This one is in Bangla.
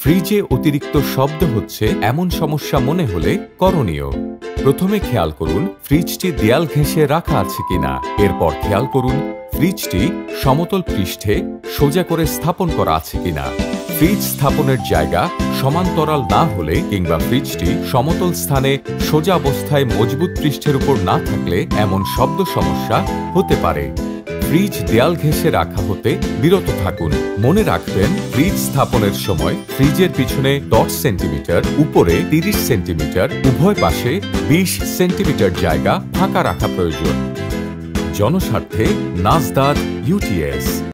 ফ্রিজে অতিরিক্ত শব্দ হচ্ছে এমন সমস্যা মনে হলে করণীয়। প্রথমে খেয়াল করুন ফ্রিজটি দেয়াল ঘেঁষে রাখা আছে কিনা। এরপর খেয়াল করুন ফ্রিজটি সমতল পৃষ্ঠে সোজা করে স্থাপন করা আছে কিনা। ফ্রিজ স্থাপনের জায়গা সমান্তরাল না হলে কিংবা ফ্রিজটি সমতল স্থানে সোজা অবস্থায় মজবুত পৃষ্ঠের উপর না থাকলে এমন শব্দ সমস্যা হতে পারে। ফ্রিজ দেয়াল ঘেঁষে রাখা হতে বিরত থাকুন। মনে রাখবেন ফ্রিজ স্থাপনের সময় ফ্রিজের পিছনে 10 সেন্টিমিটার, উপরে 30 সেন্টিমিটার, উভয় পাশে 20 সেন্টিমিটার জায়গা ফাঁকা রাখা প্রয়োজন। জনস্বার্থে নাজদাদ ইউটিএস।